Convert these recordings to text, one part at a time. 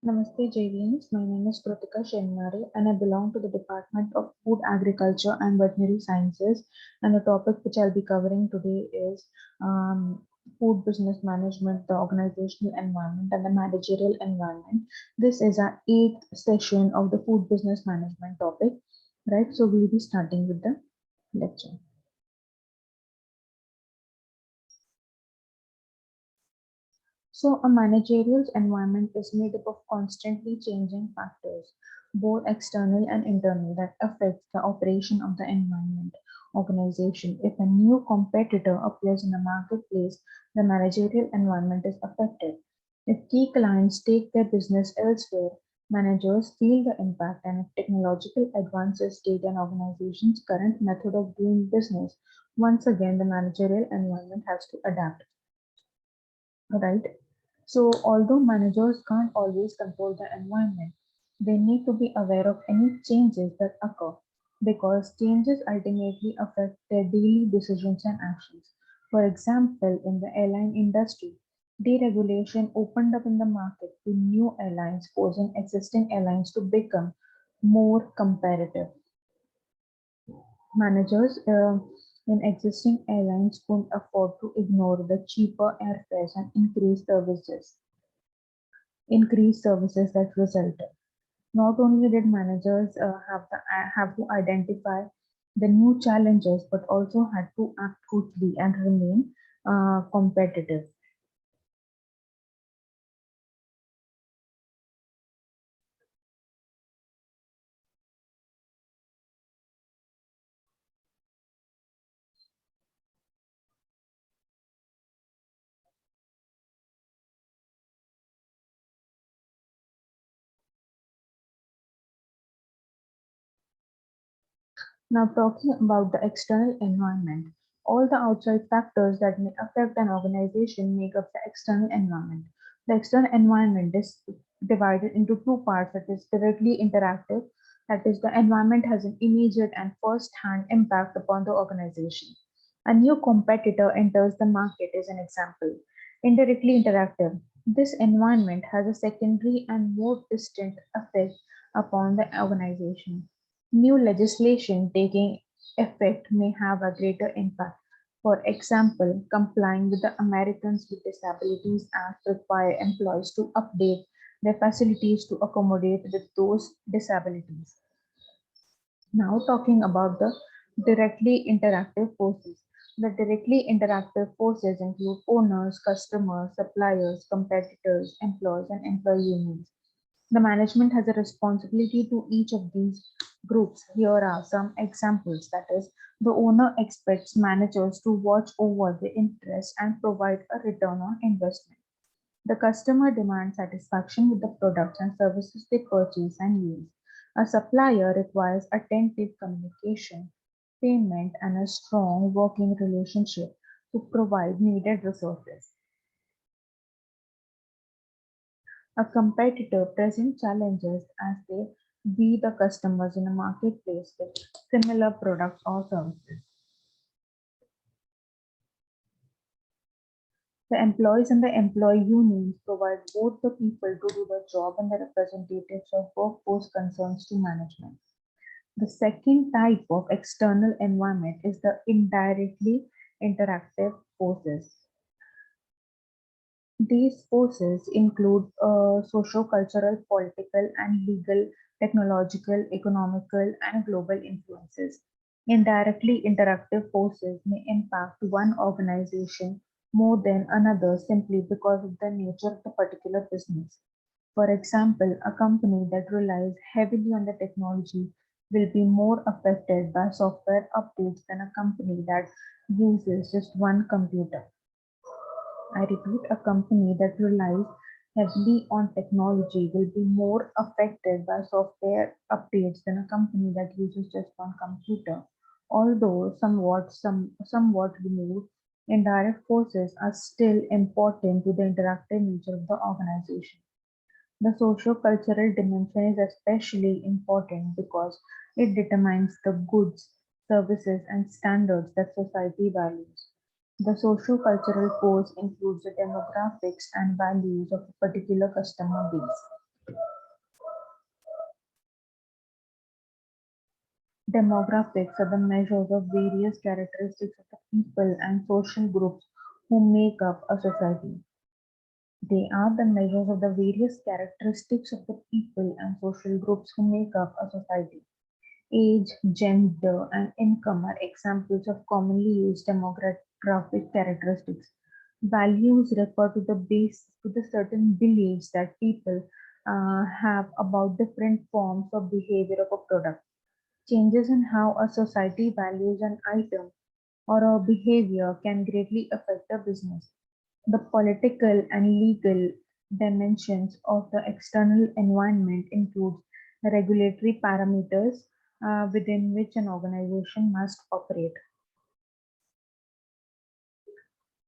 Namaste JVNs, my name is KRUTIKA SHENMARE and I belong to the Department of Food, Agriculture and Veterinary Sciences, and the topic which I'll be covering today is food business management, the organizational environment and the managerial environment. This is our 8th session of the food business management topic, right? So we'll be starting with the lecture. So a managerial environment is made up of constantly changing factors, both external and internal, that affect the operation of the environment organization. If a new competitor appears in the marketplace, the managerial environment is affected. If key clients take their business elsewhere, managers feel the impact, and if technological advances take an organization's current method of doing business, once again the managerial environment has to adapt. Right? So, although managers can't always control the environment, they need to be aware of any changes that occur because changes ultimately affect their daily decisions and actions. For example, in the airline industry, deregulation opened up in the market to new airlines, forcing existing airlines to become more competitive. Managers in existing airlines couldn't afford to ignore the cheaper airfares and increased services that resulted. Not only did managers have to identify the new challenges, but also had to act quickly and remain competitive. Now, talking about the external environment, all the outside factors that may affect an organization make up the external environment. The external environment is divided into two parts, that is directly interactive, that is, the environment has an immediate and first hand impact upon the organization. A new competitor enters the market is an example. Indirectly interactive. This environment has a secondary and more distant effect upon the organization. New legislation taking effect may have a greater impact. For example, complying with the Americans with Disabilities Act require employees to update their facilities to accommodate with those disabilities. Now talking about the directly interactive forces. The directly interactive forces include owners, customers, suppliers, competitors, employees, and employee unions. The management has a responsibility to each of these groups. Here are some examples. That is, the owner expects managers to watch over the interests and provide a return on investment. The customer demands satisfaction with the products and services they purchase and use. A supplier requires attentive communication, payment, and a strong working relationship to provide needed resources. A competitor presents challenges as they be the customers in a marketplace with similar products or services. The employees and the employee unions provide both the people to do the job and the representatives of workforce concerns to management. The second type of external environment is the indirectly interactive forces. These forces include socio-cultural, political, and legal, technological, economical, and global influences. Indirectly interactive forces may impact one organization more than another simply because of the nature of the particular business. For example, a company that relies heavily on the technology will be more affected by software updates than a company that uses just one computer. I repeat, a company that relies heavily on technology will be more affected by software updates than a company that uses just one computer. Although somewhat removed, indirect forces are still important to the interactive nature of the organization. The socio-cultural dimension is especially important because it determines the goods, services, and standards that society values. The socio-cultural course includes the demographics and values of a particular customer base. Demographics are the measures of various characteristics of the people and social groups who make up a society. They are the measures of the various characteristics of the people and social groups who make up a society. Age, gender, and income are examples of commonly used demographic characteristics. Values refer to the certain beliefs that people have about different forms of behavior of a product. Changes in how a society values an item or a behavior can greatly affect a business. The political and legal dimensions of the external environment include regulatory parameters within which an organization must operate.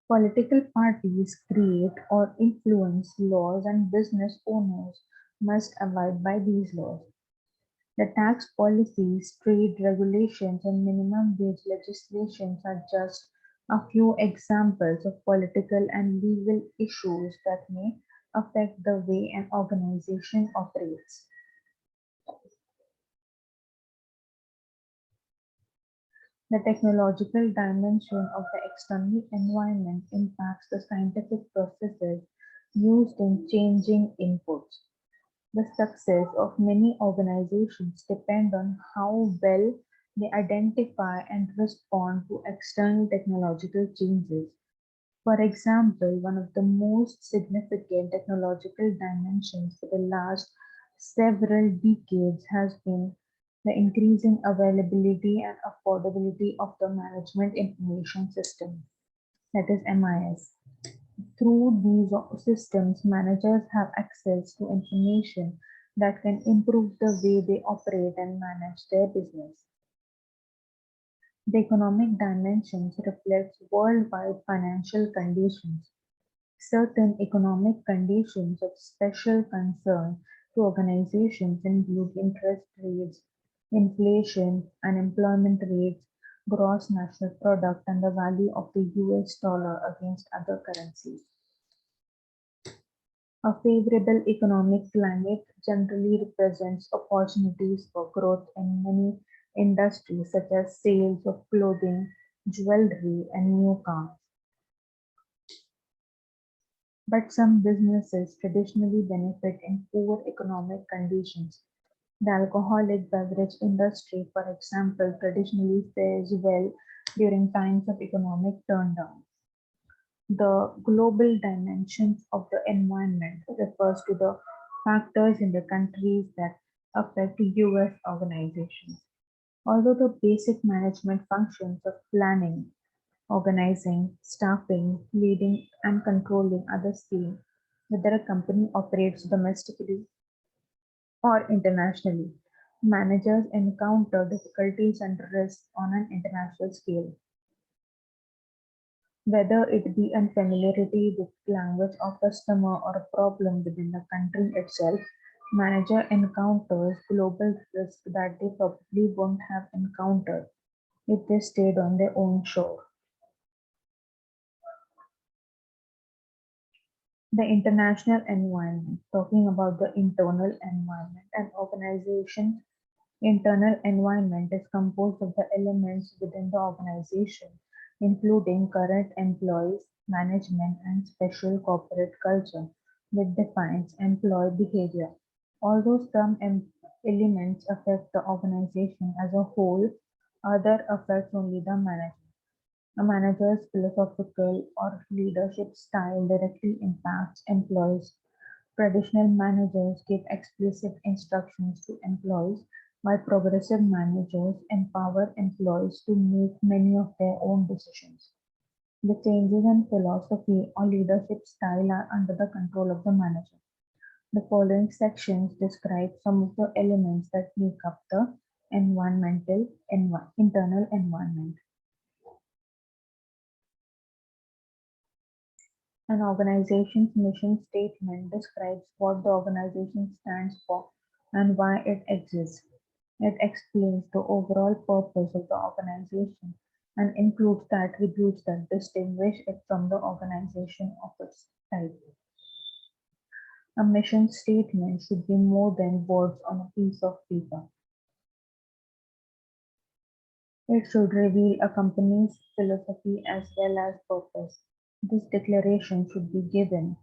Political parties create or influence laws, and business owners must abide by these laws. The tax policies, trade regulations, and minimum wage legislations are just a few examples of political and legal issues that may affect the way an organization operates. The technological dimension of the external environment impacts the scientific processes used in changing inputs. The success of many organizations depend on how well they identify and respond to external technological changes. For example, one of the most significant technological dimensions for the last several decades has been the increasing availability and affordability of the Management Information System, that is MIS. Through these systems, managers have access to information that can improve the way they operate and manage their business. The economic dimensions reflects worldwide financial conditions. Certain economic conditions of special concern to organizations include interest rates, inflation, unemployment rates, gross national product, and the value of the US dollar against other currencies. A favorable economic climate generally represents opportunities for growth in many industries such as sales of clothing, jewelry, and new cars. But some businesses traditionally benefit in poor economic conditions. The alcoholic beverage industry, for example, traditionally fares well during times of economic turndown. The global dimensions of the environment refers to the factors in the countries that affect US organizations. Although the basic management functions of planning, organizing, staffing, leading, and controlling are the same whether a company operates domestically or internationally. Managers encounter difficulties and risks on an international scale. Whether it be unfamiliarity with language or customer or a problem within the country itself, manager encounters global risk that they probably wouldn't have encountered if they stayed on their own shore. The international environment, talking about the internal environment. An organization's internal environment is composed of the elements within the organization, including current employees, management, and special corporate culture, which defines employee behavior. Although some elements affect the organization as a whole, other affects only the manager. A manager's philosophical or leadership style directly impacts employees. Traditional managers give explicit instructions to employees, while progressive managers empower employees to make many of their own decisions. The changes in philosophy or leadership style are under the control of the manager. The following sections describe some of the elements that make up the internal environment. An organization's mission statement describes what the organization stands for and why it exists. It explains the overall purpose of the organization and includes the attributes that distinguish it from the organization of its type. A mission statement should be more than words on a piece of paper. It should reveal a company's philosophy as well as purpose. This declaration should be given.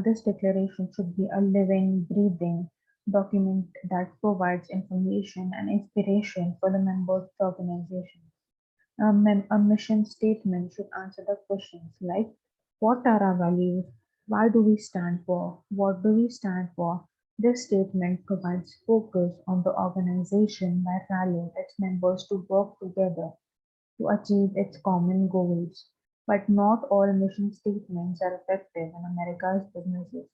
This declaration should be a living, breathing document that provides information and inspiration for the members of the organization. A mission statement should answer the questions like what are our values? Why do we stand for? What do we stand for? This statement provides focus on the organization by rallying its members to work together to achieve its common goals. But not all mission statements are effective in America's businesses.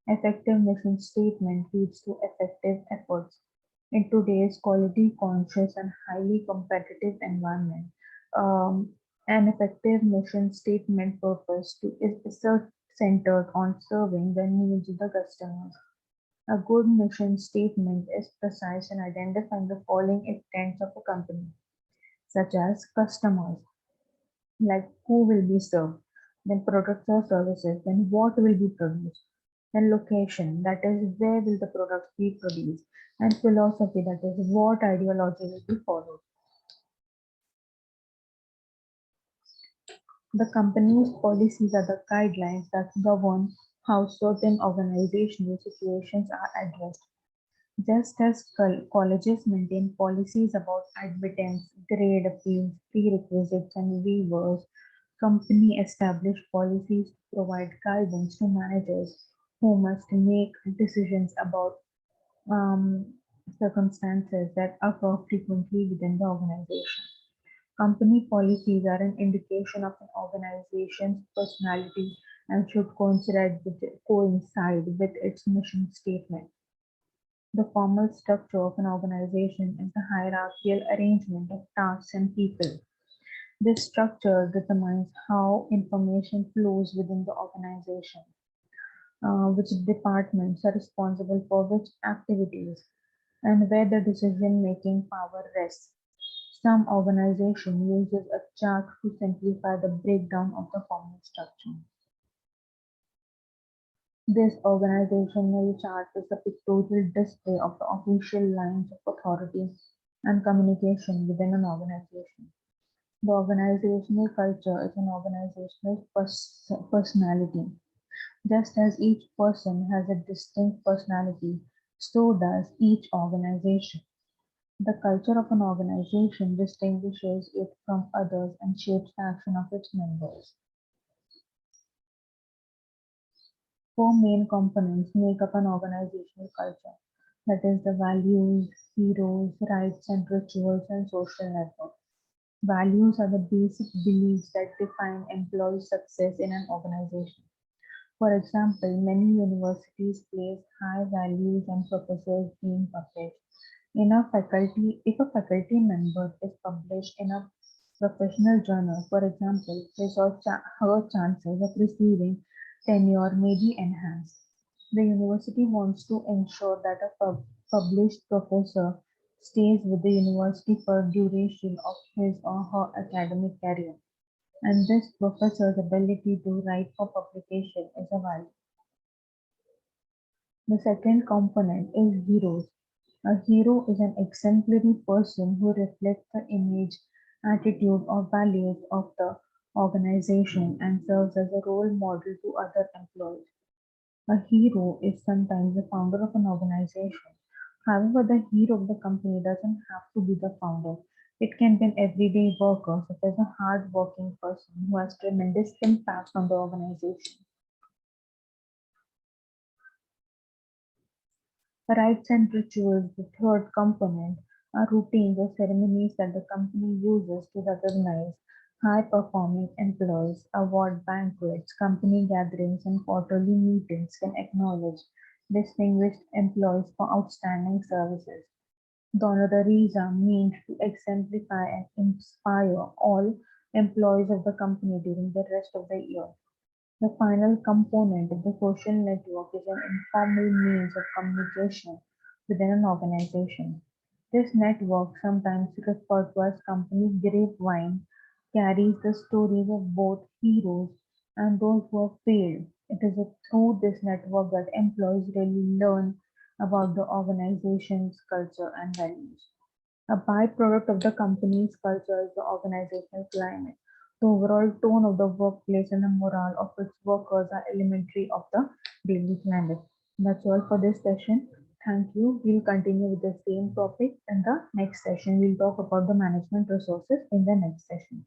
Effective mission statement leads to effective efforts. In today's quality conscious and highly competitive environment, um, an effective mission statement purpose is centered on serving the needs of the customers. A good mission statement is precise in identifying the following intents of a company, such as customers, like who will be served, then products or services, then what will be produced, then location, that is where will the products be produced, and philosophy, that is what ideology will be followed. The company's policies are the guidelines that govern how certain organizational situations are addressed. Just as colleges maintain policies about admittance, grade appeals, prerequisites, and waivers, company establish policies to provide guidance to managers who must make decisions about circumstances that occur frequently within the organization. Company policies are an indication of an organization's personality and should coincide with its mission statement. The formal structure of an organization is the hierarchical arrangement of tasks and people. This structure determines how information flows within the organization, which departments are responsible for which activities, and where the decision-making power rests. Some organization uses a chart to simplify the breakdown of the formal structure. This organizational chart is a pictorial display of the official lines of authority and communication within an organization. The organizational culture is an organizational personality. Just as each person has a distinct personality, so does each organization. The culture of an organization distinguishes it from others and shapes the action of its members. Four main components make up an organizational culture, that is, the values, heroes, rights and rituals, and social network. Values are the basic beliefs that define employee success in an organization. For example, many universities place high values on professors being published. If a faculty member is published in a professional journal, for example, his or her chances of receiving tenure may be enhanced. The university wants to ensure that a published professor stays with the university for duration of his or her academic career, and this professor's ability to write for publication is a value. The second component is heroes. A hero is an exemplary person who reflects the image, attitude, or values of the organization and serves as a role model to other employees. A hero is sometimes the founder of an organization. However, the hero of the company doesn't have to be the founder. It can be an everyday worker, such as a hard-working person who has tremendous impact on the organization. Rites and rituals, the third component, are routines or ceremonies that the company uses to recognize high-performing employees. Award banquets, company gatherings, and quarterly meetings can acknowledge distinguished employees for outstanding services. The honoraries are meant to exemplify and inspire all employees of the company during the rest of the year. The final component of the social network is an informal means of communication within an organization. This network, sometimes referred to as company grapevine, carries the stories of both heroes and those who have failed. It is through this network that employees really learn about the organization's culture and values. A byproduct of the company's culture is the organizational climate. The overall tone of the workplace and the morale of its workers are elementary of the daily climate. That's all for this session. Thank you. We'll continue with the same topic in the next session. We'll talk about the management resources in the next session.